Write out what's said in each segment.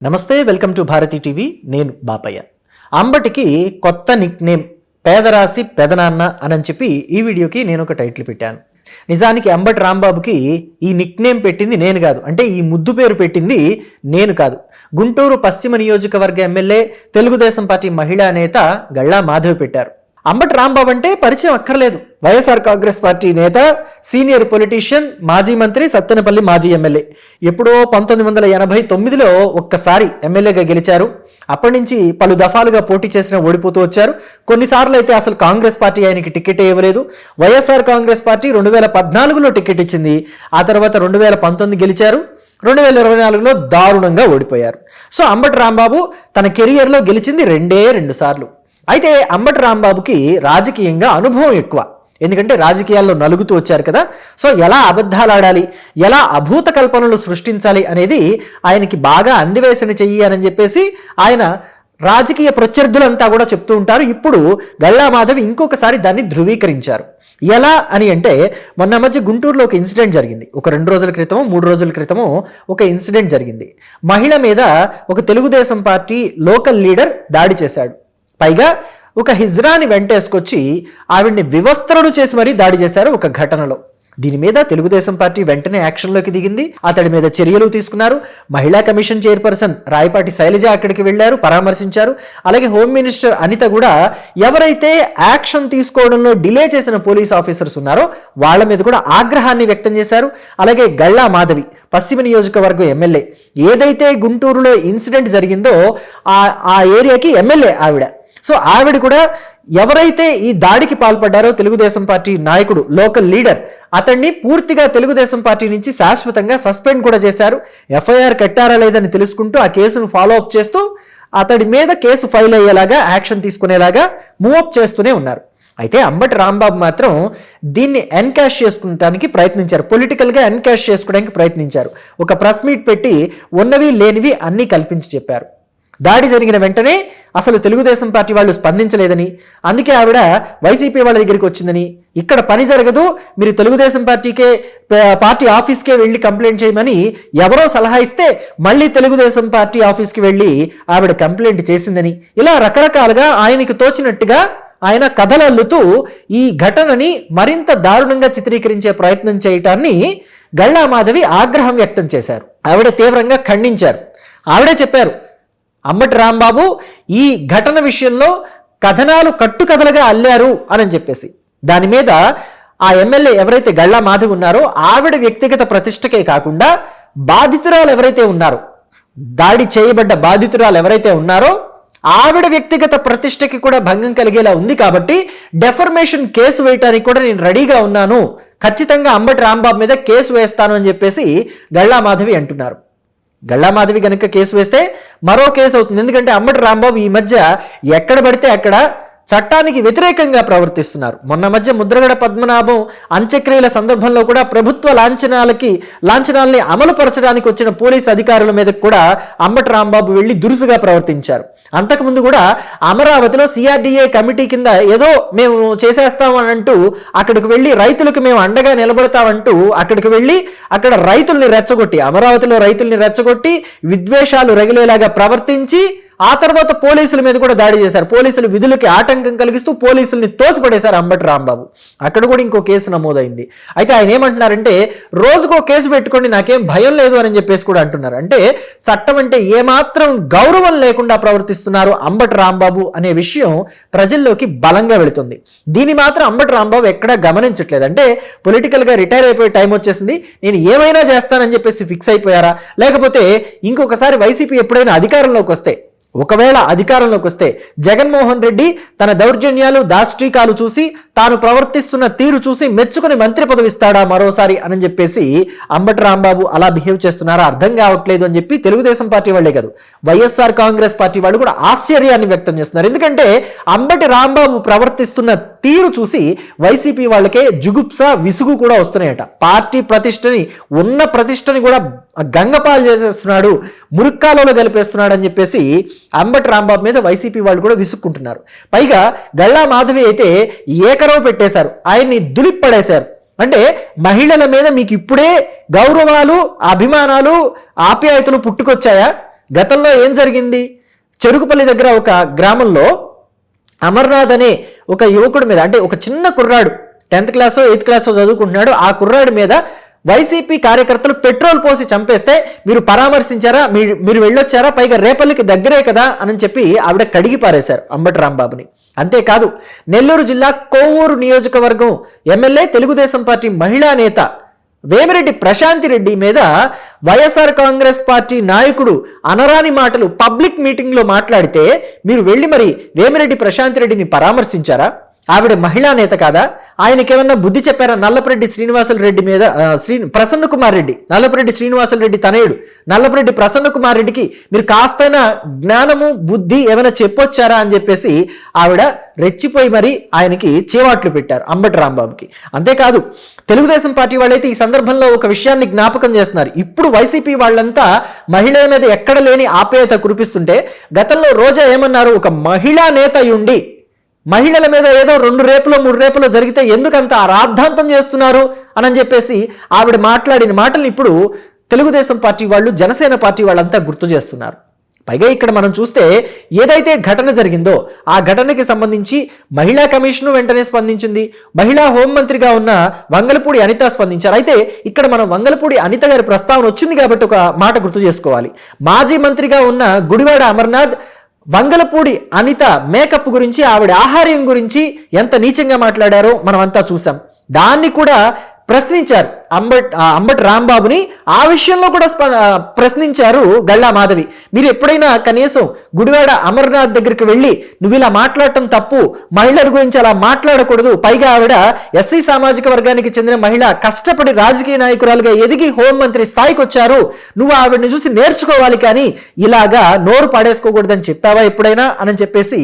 నమస్తే, welcome to Bharati TV. నేను బాపయ్య. అంబటికి కొత్త నిక్ నేమ్ పేదరాశి పెదనాన్న అని చెప్పి ఈ వీడియోకి నేను ఒక టైటిల్ పెట్టాను. నిజానికి అంబటి రాంబాబుకి ఈ నిక్ నేమ్ పెట్టింది నేను కాదు, అంటే ఈ ముద్దు పేరు పెట్టింది నేను కాదు. గుంటూరు పశ్చిమ నియోజకవర్గ ఎమ్మెల్యే, తెలుగుదేశం పార్టీ మహిళా నేత గళ్ళా మాధవి పెట్టారు. అంబటి రాంబాబు అంటే పరిచయం అక్కర్లేదు. వైఎస్ఆర్ కాంగ్రెస్ పార్టీ నేత, సీనియర్ పొలిటీషియన్, మాజీ మంత్రి, సత్తెనపల్లి మాజీ ఎమ్మెల్యే. ఎప్పుడో 1989లో ఒక్కసారి ఎమ్మెల్యేగా గెలిచారు. అప్పటి నుంచి పలు దఫాలుగా పోటీ చేసిన ఓడిపోతూ వచ్చారు. కొన్నిసార్లు అయితే అసలు కాంగ్రెస్ పార్టీ ఆయనకి టికెట్ ఇవ్వలేదు. వైఎస్ఆర్ కాంగ్రెస్ పార్టీ 2014లో టికెట్ ఇచ్చింది. ఆ తర్వాత 2019 గెలిచారు. 2024లో దారుణంగా ఓడిపోయారు. సో అంబటి రాంబాబు తన కెరియర్లో గెలిచింది రెండు సార్లు. అయితే అంబటి రాంబాబుకి రాజకీయంగా అనుభవం ఎక్కువ, ఎందుకంటే రాజకీయాల్లో నలుగుతూ వచ్చారు కదా. సో ఎలా అబద్ధాలు ఆడాలి, ఎలా అభూత కల్పనలు సృష్టించాలి అనేది ఆయనకి బాగా అందివేసిన చెయ్యి అని చెప్పేసి ఆయన రాజకీయ ప్రత్యర్థులంతా కూడా చెప్తూ ఉంటారు. ఇప్పుడు గళ్ళా మాధవి ఇంకొకసారి దాన్ని ధృవీకరించారు. ఎలా అని అంటే, మొన్న మధ్య గుంటూరులో ఒక ఇన్సిడెంట్ జరిగింది. ఒక 2 రోజుల క్రితమో 3 రోజుల క్రితమో ఒక ఇన్సిడెంట్ జరిగింది. మహిళ మీద ఒక తెలుగుదేశం పార్టీ లోకల్ లీడర్ దాడి చేశాడు. పైగా ఒక హిజ్రాని వెంటేసుకొచ్చి ఆవిడ్ని వివస్త్రను చేసి మరీ దాడి చేశారు ఒక ఘటనలో. దీని మీద తెలుగుదేశం పార్టీ వెంటనే యాక్షన్లోకి దిగింది. అతడి మీద చర్యలు తీసుకున్నారు. మహిళా కమిషన్ చైర్పర్సన్ రాయపాటి శైలజ అక్కడికి వెళ్లారు, పరామర్శించారు. అలాగే హోమ్ మినిస్టర్ అనిత కూడా ఎవరైతే యాక్షన్ తీసుకోవడంలో డిలే చేసిన పోలీస్ ఆఫీసర్స్ ఉన్నారో వాళ్ళ మీద కూడా ఆగ్రహాన్ని వ్యక్తం చేశారు. అలాగే గళ్ళా మాధవి, పశ్చిమ నియోజకవర్గం ఎమ్మెల్యే, ఏదైతే గుంటూరులో ఇన్సిడెంట్ జరిగిందో ఆ ఏరియాకి ఎమ్మెల్యే ఆవిడ. సో ఆవిడ కూడా ఎవరైతే ఈ దాడికి పాల్పడ్డారో తెలుగుదేశం పార్టీ నాయకుడు, లోకల్ లీడర్, అతన్ని పూర్తిగా తెలుగుదేశం పార్టీ నుంచి శాశ్వతంగా సస్పెండ్ కూడా చేశారు. ఎఫ్ఐఆర్ కట్టారా లేదని తెలుసుకుంటూ ఆ కేసును ఫాలో అప్ చేస్తూ అతడి మీద కేసు ఫైల్ అయ్యేలాగా, యాక్షన్ తీసుకునేలాగా మూవప్ చేస్తూనే ఉన్నారు. అయితే అంబటి రాంబాబు మాత్రం దీన్ని ఎన్కాష్ చేసుకుంటానికి ప్రయత్నించారు, పొలిటికల్గా ఎన్కాష్ చేసుకోవడానికి ప్రయత్నించారు. ఒక ప్రెస్ మీట్ పెట్టి ఉన్నవి లేనివి అన్నీ కల్పించి చెప్పారు. దాడి జరిగిన వెంటనే అసలు తెలుగుదేశం పార్టీ వాళ్ళు స్పందించలేదని, అందుకే ఆవిడ వైసీపీ వాళ్ళ దగ్గరికి వచ్చిందని, ఇక్కడ పని జరగదు, మీరు తెలుగుదేశం పార్టీ ఆఫీస్కే వెళ్ళి కంప్లైంట్ చేయమని ఎవరో సలహా ఇస్తే మళ్ళీ తెలుగుదేశం పార్టీ ఆఫీస్కి వెళ్ళి ఆవిడ కంప్లైంట్ చేసిందని, ఇలా రకరకాలుగా ఆయనకి తోచినట్టుగా ఆయన కథలు అల్లుతూ ఈ ఘటనని మరింత దారుణంగా చిత్రీకరించే ప్రయత్నం చేయటాన్ని గళ్ళా మాధవి ఆగ్రహం వ్యక్తం చేశారు. ఆవిడ తీవ్రంగా ఖండించారు. ఆవిడే చెప్పారు, అంబటి రాంబాబు ఈ ఘటన విషయంలో కథనాలు కట్టుకథలుగా అల్లారు అని చెప్పేసి. దాని మీద ఆ ఎమ్మెల్యే ఎవరైతే గళ్ళా మాధవి ఉన్నారో ఆవిడ వ్యక్తిగత ప్రతిష్టకే కాకుండా బాధితురాలు ఎవరైతే ఉన్నారో, దాడి చేయబడ్డ బాధితురాలు ఎవరైతే ఉన్నారో ఆవిడ వ్యక్తిగత ప్రతిష్టకి కూడా భంగం కలిగేలా ఉంది. కాబట్టి డెఫర్మేషన్ కేసు వేయటానికి కూడా నేను రెడీగా ఉన్నాను, ఖచ్చితంగా అంబటి రాంబాబు మీద కేసు వేస్తాను అని చెప్పేసి గళ్ళా మాధవి అంటున్నారు. గళ్ళా మాధవి కనుక కేసు వేస్తే మరో కేసు అవుతుంది. ఎందుకంటే అంబటి రాంబాబు ఈ మధ్య ఎక్కడ పడితే అక్కడ చట్టానికి వ్యతిరేకంగా ప్రవర్తిస్తున్నారు. మొన్న మధ్య ముద్రగడ పద్మనాభం అంత్యక్రియల సందర్భంలో కూడా ప్రభుత్వ లాంఛనాల్ని అమలు పరచడానికి వచ్చిన పోలీస్ అధికారుల మీద కూడా అంబటి రాంబాబు వెళ్ళి దురుసుగా ప్రవర్తించారు. అంతకుముందు కూడా అమరావతిలో సిఆర్డీఏ కమిటీ కింద ఏదో మేము చేసేస్తామని అంటూ అక్కడికి వెళ్ళి రైతులకు మేము అండగా నిలబడతామంటూ అక్కడికి వెళ్ళి అక్కడ రైతుల్ని రెచ్చగొట్టి, అమరావతిలో రైతుల్ని రెచ్చగొట్టి విద్వేషాలు రగిలేలాగా ప్రవర్తించి ఆ తర్వాత పోలీసుల మీద కూడా దాడి చేశారు. పోలీసులు విధులకి ఆటంకం కలిగిస్తూ పోలీసుల్ని తోసిపడేశారు అంబటి రాంబాబు. అక్కడ కూడా ఇంకో కేసు నమోదైంది. అయితే ఆయన ఏమంటున్నారంటే, రోజుకో కేసు పెట్టుకోండి, నాకేం భయం లేదు అని చెప్పేసి కూడా అంటున్నారు. అంటే చట్టం అంటే ఏమాత్రం గౌరవం లేకుండా ప్రవర్తిస్తున్నారు అంబటి రాంబాబు అనే విషయం ప్రజల్లోకి బలంగా వెళుతుంది. దీన్ని మాత్రం అంబటి రాంబాబు ఎక్కడా గమనించట్లేదు. అంటే పొలిటికల్గా రిటైర్ అయిపోయే టైం వచ్చేసింది, నేను ఏమైనా చేస్తానని చెప్పేసి ఫిక్స్ అయిపోయారా, లేకపోతే ఇంకొకసారి వైసీపీ ఎప్పుడైనా అధికారంలోకి వస్తే, ఒకవేళ అధికారంలోకి వస్తే జగన్మోహన్ రెడ్డి తన దౌర్జన్యాలు, దాష్టీకాలు చూసి, తాను ప్రవర్తిస్తున్న తీరు చూసి మెచ్చుకుని మంత్రి పదవి ఇస్తాడా మరోసారి అని చెప్పేసి అంబటి రాంబాబు అలా బిహేవ్ చేస్తున్నారా అర్థం కావట్లేదు అని చెప్పి తెలుగుదేశం పార్టీ వాళ్ళే కాదు, వైఎస్ఆర్ కాంగ్రెస్ పార్టీ వాళ్ళు కూడా ఆశ్చర్యాన్ని వ్యక్తం చేస్తున్నారు. ఎందుకంటే అంబటి రాంబాబు ప్రవర్తిస్తున్న తీరు చూసి వైసీపీ వాళ్ళకే జుగుప్స, విసుగు కూడా వస్తున్నాయట. పార్టీ ప్రతిష్టని, ఉన్న ప్రతిష్టని కూడా గంగపాలు చేసేస్తున్నాడు, మురుక్కాలలో కలిపేస్తున్నాడు అని చెప్పేసి అంబటి రాంబాబు మీద వైసీపీ వాళ్ళు కూడా విసుక్కుంటున్నారు. పైగా గళ్ళా మాధవి అయితే ఏకరవ పెట్టేశారు, ఆయన్ని దులిప్పడేశారు. అంటే మహిళల మీద మీకు ఇప్పుడే గౌరవాలు, అభిమానాలు, ఆప్యాయతలు పుట్టుకొచ్చాయా? గతంలో ఏం జరిగింది? చెరుకుపల్లి దగ్గర ఒక గ్రామంలో అమర్నాథ్ అనే ఒక యువకుడి మీద, అంటే ఒక చిన్న కుర్రాడు 10th క్లాసో 8th క్లాసో చదువుకుంటున్నాడు, ఆ కుర్రాడి మీద వైసీపీ కార్యకర్తలు పెట్రోల్ పోసి చంపేస్తే మీరు పరామర్శించారా? మీరు వెళ్ళొచ్చారా? పైగా రేపల్లికి దగ్గరే కదా అని చెప్పి ఆవిడ కడిగి పారేశారు అంబటి రాంబాబుని. అంతేకాదు, నెల్లూరు జిల్లా కోవూరు నియోజకవర్గం ఎమ్మెల్యే తెలుగుదేశం పార్టీ మహిళా నేత వేమిరెడ్డి ప్రశాంతి రెడ్డి మీద వైఎస్ఆర్ కాంగ్రెస్ పార్టీ నాయకుడు అనరాని మాటలు పబ్లిక్ మీటింగ్లో మాట్లాడితే మీరు వెళ్ళి మరి వేమిరెడ్డి ప్రశాంతి రెడ్డిని పరామర్శించారా? ఆవిడ మహిళా నేత కాదా? ఆయనకేమన్నా బుద్ధి చెప్పారా? నల్లపురెడ్డి శ్రీనివాసులు రెడ్డి మీద ప్రసన్న కుమార్ రెడ్డి, నల్లపురెడ్డి శ్రీనివాసులు రెడ్డి తనయుడు నల్లపురెడ్డి ప్రసన్న కుమార్ రెడ్డికి మీరు కాస్తైనా జ్ఞానము బుద్ధి ఏమైనా చెప్పొచ్చారా అని చెప్పేసి ఆవిడ రెచ్చిపోయి మరి ఆయనకి చేవాట్లు పెట్టారు అంబటి రాంబాబుకి. అంతేకాదు, తెలుగుదేశం పార్టీ వాళ్ళైతే ఈ సందర్భంలో ఒక విషయాన్ని జ్ఞాపకం చేస్తున్నారు. ఇప్పుడు వైసీపీ వాళ్ళంతా మహిళల మీద ఎక్కడ లేని ఆప్యాయత కురిపిస్తుంటే గతంలో రోజా ఏమన్నారు? ఒక మహిళా నేత ఉండి మహిళల మీద ఏదో 2 రేపులో 3 రేపులో జరిగితే ఎందుకంత రాద్ధాంతం చేస్తున్నారు అని చెప్పేసి ఆవిడ మాట్లాడిన మాటలు ఇప్పుడు తెలుగుదేశం పార్టీ వాళ్ళు, జనసేన పార్టీ వాళ్ళంతా గుర్తు చేస్తున్నారు. పైగా ఇక్కడ మనం చూస్తే ఏదైతే ఘటన జరిగిందో ఆ ఘటనకి సంబంధించి మహిళా కమిషన్ వెంటనే స్పందించింది. మహిళా హోంమంత్రిగా ఉన్న వంగలపూడి అనిత స్పందించారు. అయితే ఇక్కడ మనం వంగలపూడి అనిత గారి ప్రస్తావన వచ్చింది కాబట్టి ఒక మాట గుర్తు చేసుకోవాలి. మాజీ మంత్రిగా ఉన్న గుడివాడ అమర్నాథ్ వంగలపూడి అనిత మేకప్ గురించి, ఆవిడ ఆహార్యం గురించి ఎంత నీచంగా మాట్లాడారో మనం అంతా చూసాం. దాన్ని కూడా ప్రశ్నించారు అంబటి రాంబాబుని. ఆ విషయంలో కూడా ప్రశ్నించారు గల్లా మాధవి. మీరు ఎప్పుడైనా కనీసం గుడివాడ అమర్నాథ్ దగ్గరికి వెళ్ళి నువ్వు ఇలా మాట్లాడటం తప్పు, మహిళల గురించి అలా మాట్లాడకూడదు, పైగా ఆవిడ ఎస్సీ సామాజిక వర్గానికి చెందిన మహిళ, కష్టపడి రాజకీయ నాయకురాలుగా ఎదిగి హోంమంత్రి స్థాయికి వచ్చారు, నువ్వు ఆవిడని చూసి నేర్చుకోవాలి కానీ ఇలాగా నోరు పాడేసుకోకూడదని చెప్పావా ఎప్పుడైనా అని చెప్పేసి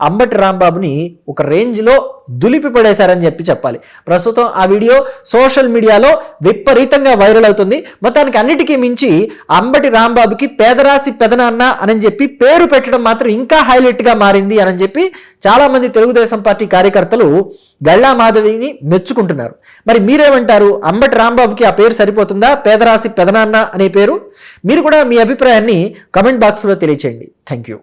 అంబటి రాంబాబుని ఒక రేంజ్లో దులిపి పడేశారని చెప్పాలి. ప్రస్తుతం ఆ వీడియో సోషల్ మీడియాలో విపరీతంగా వైరల్ అవుతుంది. మొత్తానికి అన్నిటికీ మించి అంబటి రాంబాబుకి పేదరాశి పెదనాన్న అని చెప్పి పేరు పెట్టడం మాత్రం ఇంకా హైలైట్ గా మారింది అని చెప్పి చాలా మంది తెలుగుదేశం పార్టీ కార్యకర్తలు గల్లా మాధవిని మెచ్చుకుంటున్నారు. మరి మీరేమంటారు? అంబటి రాంబాబుకి ఆ పేరు సరిపోతుందా, పేదరాశి పెదనాన్న అనే పేరు? మీరు కూడా మీ అభిప్రాయాన్ని కమెంట్ బాక్స్లో తెలియచేయండి. Thank you.